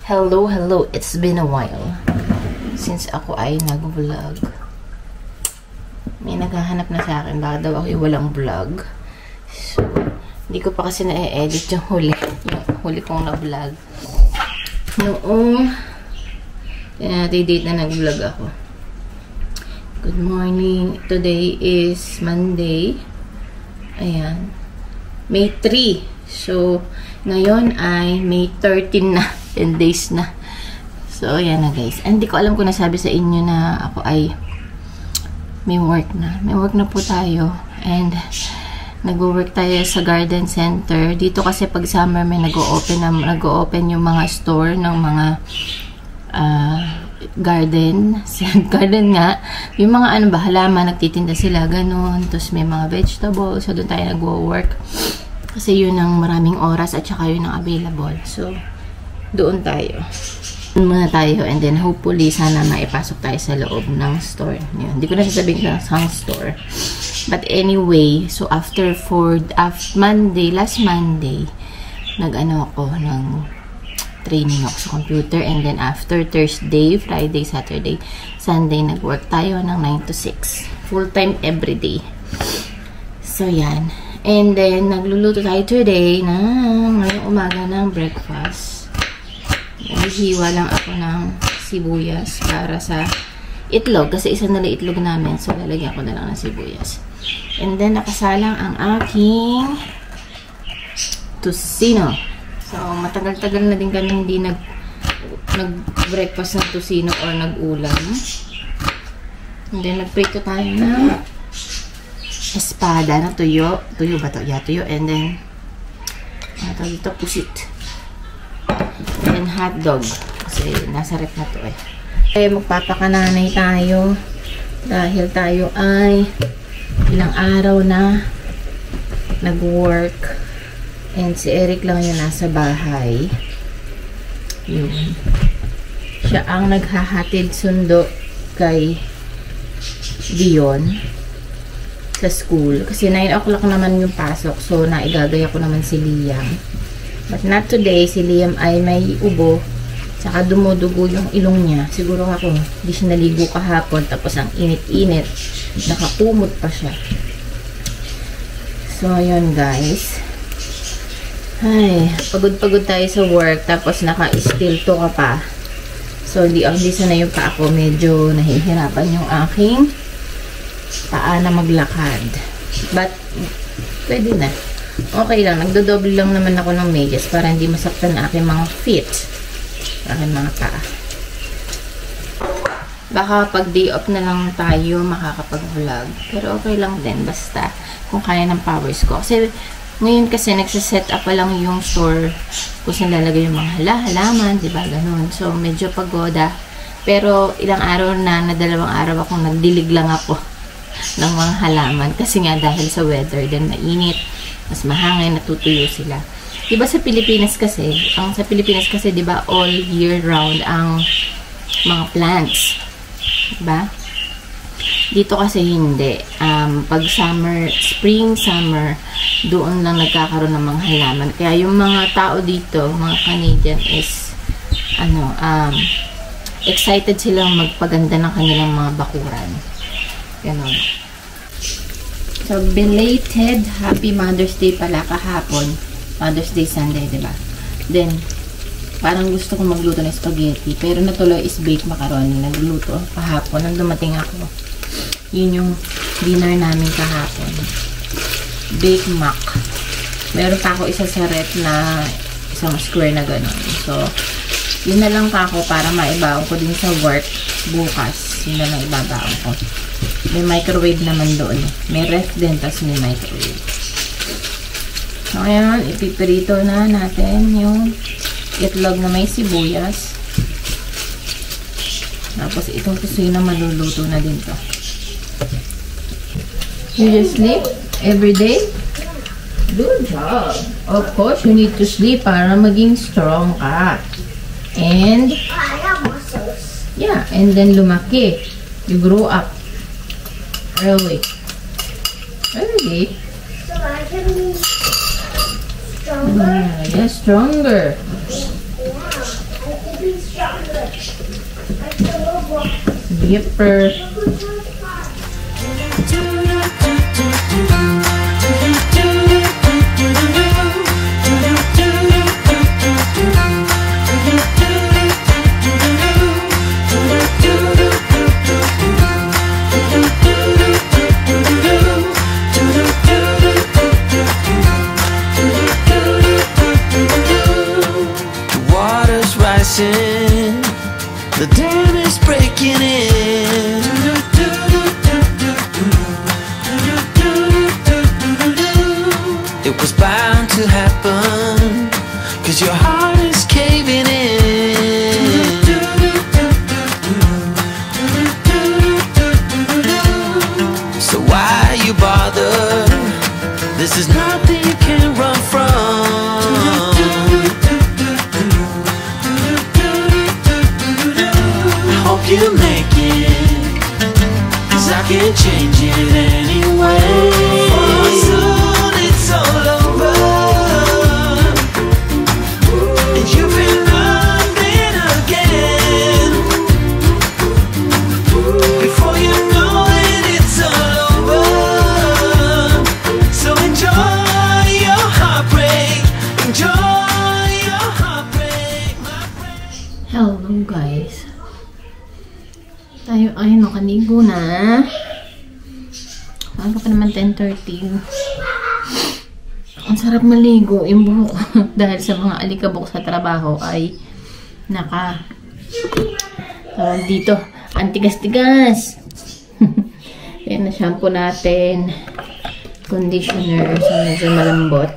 Hello, hello. It's been a while since ako ay nag-vlog. May naghahanap na sa akin. Bakit daw ako walang vlog? So, hindi ko pa kasi na-edit yung huli kong na-vlog. Noong date na nag-vlog ako. Good morning. Today is Monday. Ayan. May 3. So, ngayon ay May 13 na. 10 days na. So, ayan na guys. Hindi ko alam kung nasabi sa inyo na ako ay may work na. May work na po tayo. And, nag-work tayo sa garden center. Dito kasi pag summer may nag-o-open yung mga store ng mga garden. Garden nga. Yung mga ano ba, halaman, nagtitinda sila, ganun. Tapos may mga vegetables. So, doon tayo nag-work. Kasi yun ang maraming oras at saka yun ang available. So, doon tayo. Doon muna tayo and then hopefully sana maipasok tayo sa loob ng store. Yun. Hindi ko na sasabihin na sa store. But anyway, so after Monday, last Monday, nag-ano ako ng training ako sa computer and then after Thursday, Friday, Saturday, Sunday, nag-work tayo ng 9 to 6. Full-time everyday. So yan. And then, nagluluto tayo today na ngayong umaga ng breakfast. Hiwa lang ako ng sibuyas para sa itlog. Kasi isa na lang itlog namin. So, lalagyan ko na lang ng sibuyas. And then, nakasalang ang aking tusino. So, matagal-tagal na din kami hindi nag-breakfast ng tusino or nag-ulam. And then, nagprito tayo ng espada na tuyo. Tuyo ba to? Yeah, tuyo. And then, ito dito, pusit. And then, hotdog. Kasi, nasa rep na to eh. Kaya, magpapakananay tayo. Dahil tayo ay ilang araw na nag-work. And si Eric lang yung nasa bahay. Yun. Siya ang naghahatid sundo kay Dion sa school. Kasi 9 o'clock naman yung pasok. So, naigagaya ko naman si Liam. But not today. Si Liam ay may ubo. Saka dumudugo yung ilong niya. Siguro ako, hindi siya naligo kahapon. Tapos ang init-init. Nakakumot pa siya. So, yun guys. Ay, pagod-pagod tayo sa work. Tapos naka-still to ka pa. So, hindi sanay yung pa ako. Medyo nahihirapan yung aking paa na maglakad. But, pwede na. Okay lang. Nagdodoble lang naman ako ng medyas para hindi masaktan na aking mga feet. Aking mga paa. Baka pag day off na lang tayo makakapag-vlog. Pero okay lang din. Basta kung kaya ng powers ko. Kasi ngayon kasi nagsiset up pa lang yung store kung saan lalagay yung mga halaman. Diba? Ganun. So, medyo pagoda. Pero ilang araw na 2 araw akong nagdilig lang ako ng mga halaman. Kasi nga dahil sa weather, then mainit, mas mahangin, natutuyo sila. Diba sa Pilipinas kasi, diba all year round ang mga plants. Diba? Dito kasi hindi. Pag summer, spring, summer, doon lang nagkakaroon ng mga halaman. Kaya yung mga tao dito, mga Canadian is, excited silang magpaganda ng kanilang mga bakuran. Ganon. So, belated Happy Mother's Day pala kahapon. Mother's Day Sunday, diba? Then, parang gusto ko magluto ng spaghetti. Pero natuloy is baked macaroni. Nagluto kahapon. Nang dumating ako. Yun yung dinner namin kahapon. Baked mac. Meron pa ako isa sa rep na isang square na gano'n. So, yun na lang pa ako para maibaon ko din sa work bukas. Yun na lang ibabaon ko. May microwave naman doon. May ref din, tas may microwave. So, ayan, ipiprito na natin yung itlog na may sibuyas. Tapos, itong tusino maluluto na din to. You just sleep every day? Good job. Of course, you need to sleep para maging strong ka. And, yeah, and then lumaki. You grow up. Early. So I can be stronger? Yes, stronger. Yeah. Yipper. The dam is breaking in. It was bound to happen, 'cause your heart is caving in. So why you bother? This is nothing you can run from. You make it, 'cause I can't change it anyway. For soon it's all over, and you've been running again. Before you know it, it's all over. So enjoy your heartbreak, enjoy your heartbreak, my friend. Hello guys. Tayo ay nakaligo na. Maaga pa naman 10:30. Ang sarap maligo. Yung buhok dahil sa mga alikabok sa trabaho ay dito. Antigas-tigas. Yan na shampoo natin. Conditioner. So medyo malambot.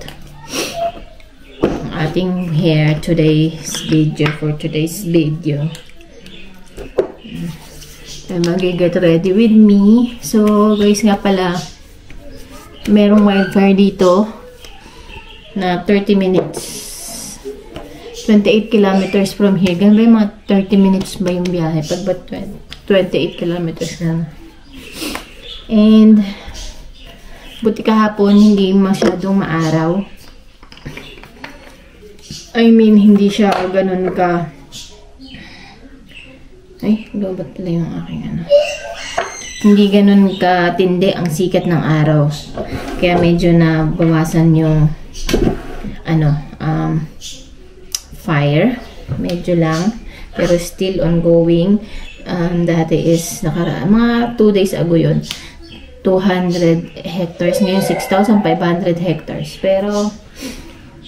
Ang ating hair for today's video. Mag-get ready with me. So, guys nga pala, merong wildfire dito na 30 minutes. 28 kilometers from here. Ganun ba yung mga 30 minutes ba yung biyahe? Pag ba 28 kilometers lang. And, buti kahapon, hindi masyadong maaraw. I mean, hindi siya ganun ka... Ay, lobat pala yung aking ano. Hindi ganun katindi ang sikat ng araw. Kaya medyo na bawasan yung fire. Medyo lang. Pero still ongoing. Dati is mga 2 days ago yun. 200 hectares. Ngayon 6,500 hectares. Pero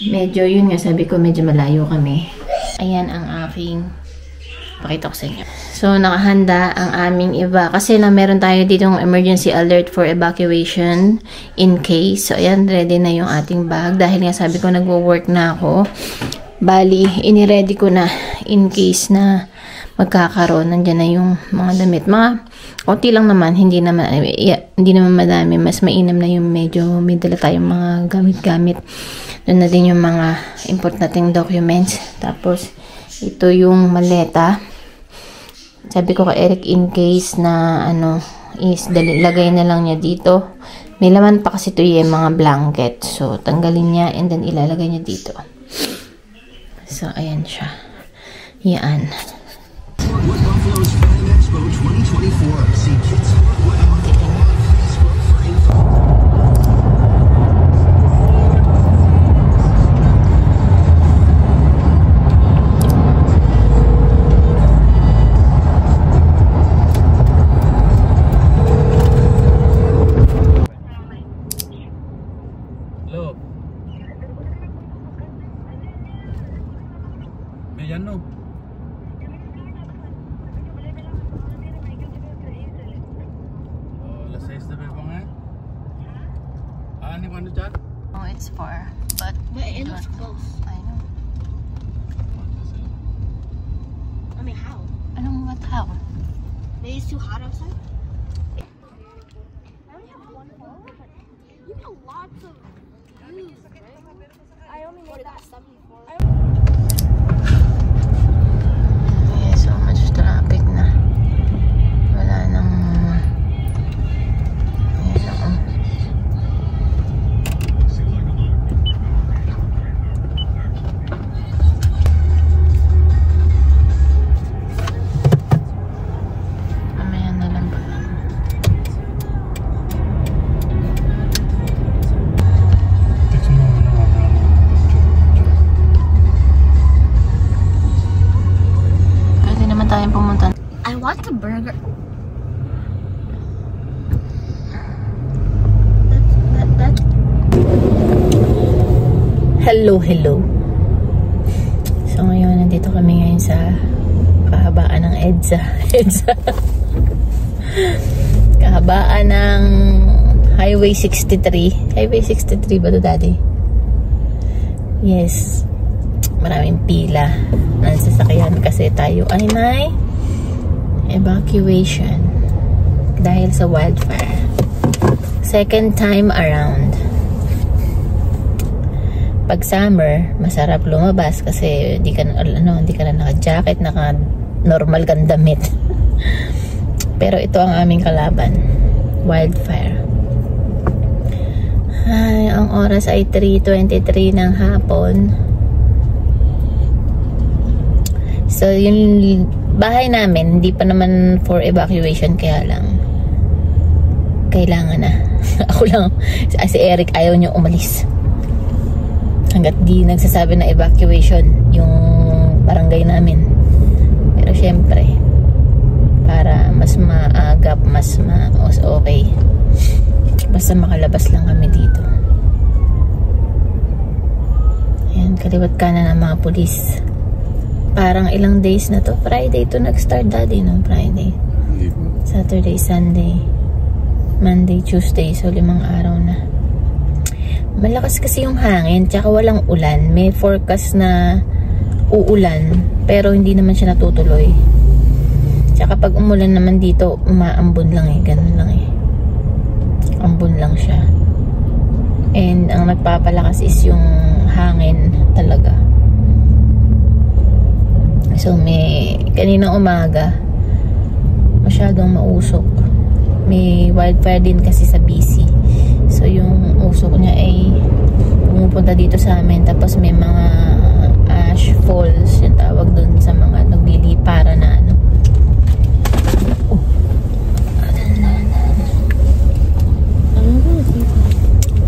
medyo yun nga sabi ko medyo malayo kami. Ayan ang aking pakita ko sa inyo. So, nakahanda ang aming iba. Kasi meron tayo ditong emergency alert for evacuation in case. So, ayan, ready na yung ating bag. Dahil nga sabi ko, nagwo-work na ako. Bali, iniready ko na in case na magkakaroon. Nandiyan na yung mga damit. Mga konti lang naman. Hindi naman madami. Mas mainam na yung medyo may dala tayong mga gamit-gamit. Doon na din yung mga importanteng documents. Tapos, ito yung maleta. Sabi ko kay Eric in case na lagay na lang niya dito. May laman pa kasi ito yung mga blanket. So, tanggalin niya and then ilalagay niya dito. So, ayan siya. Yan. Oh, it's far, but it looks close. I know. I mean, how? I don't know what how. Maybe it's too hot outside? I only have one follower, but you get lots of views, right? I only made that 74. Yeah, so much traffic na. Wala nang... Ayan ako. tayong pumunta. I want a burger. That. Hello. So ngayon, nandito kami ngayon sa kahabaan ng EDSA. Kahabaan ng Highway 63. Highway 63 ba ito, Daddy? Yes. Maraming pila ng sasakyan kasi tayo ay may evacuation dahil sa wildfire. Second time around. Pag summer, masarap lumabas kasi di ka na naka-jacket, naka-normal kang damit. Pero ito ang aming kalaban. Wildfire. Ay, ang oras ay 3:23 ng hapon. So, yung bahay namin, hindi pa naman for evacuation, kaya lang kailangan na. Ako lang, si Eric ayaw niyo umalis. Hanggat di nagsasabi na evacuation yung barangay namin. Pero syempre, para mas maagap, mas okay. Basta makalabas lang kami dito. Ayan, kaliwat kanan ng mga pulis. Parang ilang days na to. Friday to nag-start, Daddy, no? Friday. Saturday, Sunday, Monday, Tuesday. So, 5 araw na. Malakas kasi yung hangin, tsaka walang ulan. May forecast na uulan, pero hindi naman siya natutuloy. Tsaka pag umulan naman dito, umaambon lang eh. Ganun lang eh. Ambon lang siya. And ang nagpapalakas is yung hangin talaga. So may kaninang umaga masyadong mausok. May wildfire din kasi sa BC. So yung usok niya ay pumupunta dito sa amin, tapos may mga ash falls yung tawag dun sa mga naglilipara na ano.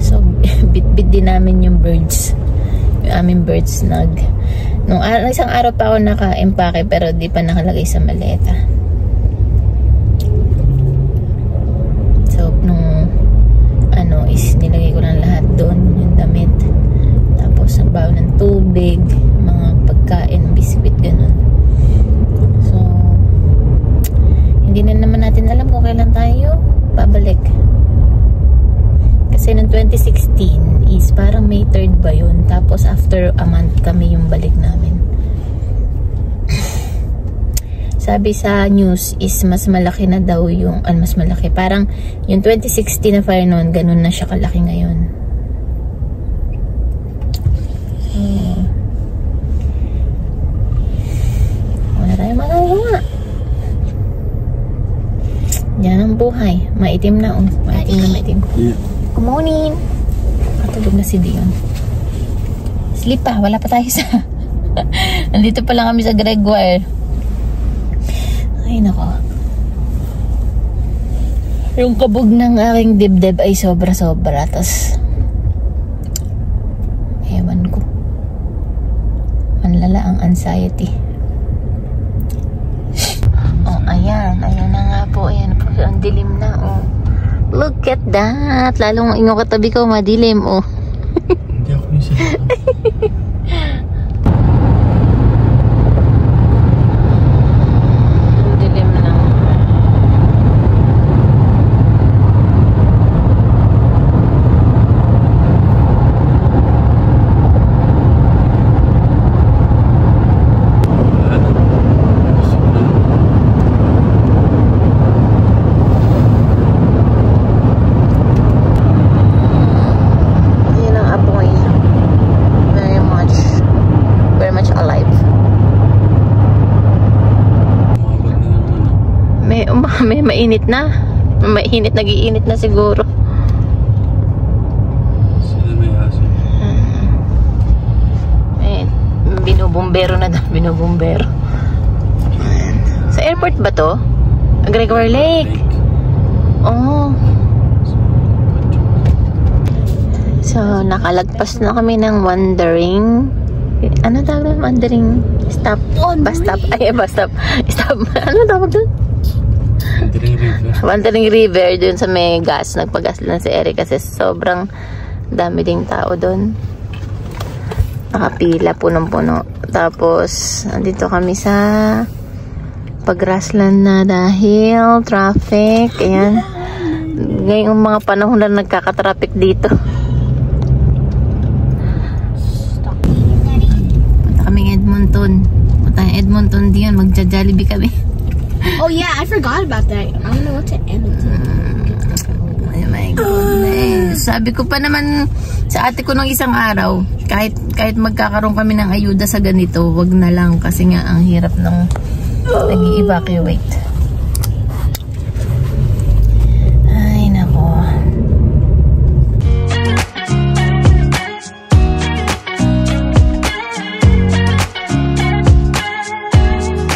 So bit-bit din namin yung birds, yung aming birds nug. Nung isang araw pa ako naka-empake pero di pa nakalagay sa maleta. So nung ano is nilagay ko lang lahat doon, yung damit, tapos ang baon ng tubig, mga pagkain, biscuit, ganun. So hindi na naman natin alam kung kailan tayo babalik. Kasi noong 2016 is parang May 3rd ba yun, tapos after a month kami yung balik namin. Sabi sa news is mas malaki na daw yung, mas malaki, parang yung 2016 na fire noon, ganun na siya kalaki ngayon. So wala tayong magagawa. Yan ang buhay. Maitim na, maitim na maitim. Good morning. Matulog na si Dion. Sleep pa, wala pa tayo sa nandito pa lang kami sa Gregoire. Ay nako, yung kabog ng aking dibdib ay sobra-sobra. Tas ewan ko, manlala ang anxiety. Oh, ayan na nga po. Ayan po, ang dilim na. Oh, look at that. Lalong ingo katabi ko, madilim. Oh. Hindi ako yung salita. May mainit na. Mainit, nag-iinit na siguro. Sila may aso. Binubumbero na daw. Binubumbero. Sa airport ba to? Gregoire Lake. Oh. So, nakalagpas na kami ng Wandering Ano tawag doon? Mandarin stop. Bus stop. Ay, bus stop. Stop. Ano tawag doon? Mandarin River. Mandarin River, dun sa may gas. Nagpagas lang si Eric kasi sobrang dami ding tao doon. Nakapila, punong-puno. Tapos, andito kami sa pag-Grassland na dahil traffic. Ayan. Ngayong mga panahon na nagkaka-traffic dito. Punta kaming Edmonton. Punta Edmonton din. Magja-Jollibee kami. Oh yeah, I forgot about that. I don't know what to end with. Oh my goodness. Sabi ko pa naman sa ate ko nung isang araw, kahit magkakaroon kami ng ayuda sa ganito, wag na lang kasi nga ang hirap ng nag-evacuate.